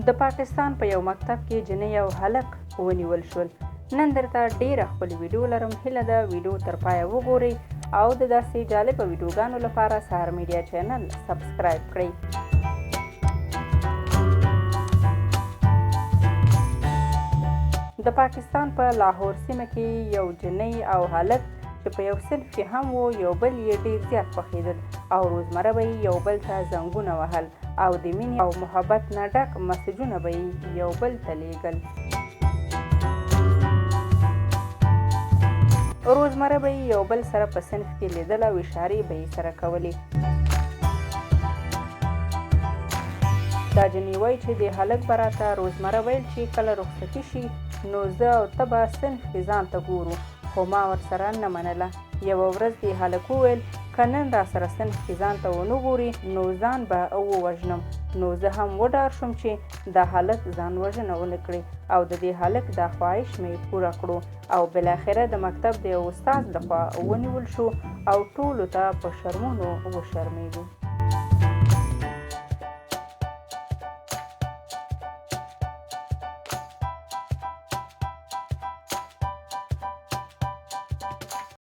د پاکستان په یو مکتب کې جینۍ او هلک ونیول شول. نن درته ډیره خپل ویډیو لرم. هیله ده ویډیو تر پایه وګورئ او د داسې جالبه ویډیوګانو لپاره سهار میډیا چینل سبسکرایب کړئ. د پاکستان په لاهور سیمه کې یو جینۍ او هلک چې په یو صنف کې هم و یو بل یې ډېر زیات خوښېدل او روزمره به یې یو بل ته زنګونه وهل او د مینې او محبت نه ډک مسجونه به یې یو بل ته لیږل. روزمره به یې یو بل سره په صنف کې لیدل او اشارې به یې سره کولې. دا جینۍ وایي چې د هلک به راته روزمره ویل چې کله رخصتي شي نو زه او ته به صنف کې ځان ته ګورو، خو ما ورسره نه منله. یوه ورځ د هلک وویل که نن را سره صنف کې ځان ته ونه ګوري نو ځان به ووژنم. نو زه هم وډار شوم چې دا هلک ځان وژنه ونه کړي او د دې هلک دا خواهش مې پوره کړو او بالاخره د مکتب د یو استاد لخوا ونیول شو او ټولو ته په شرمونو وشرمېږو.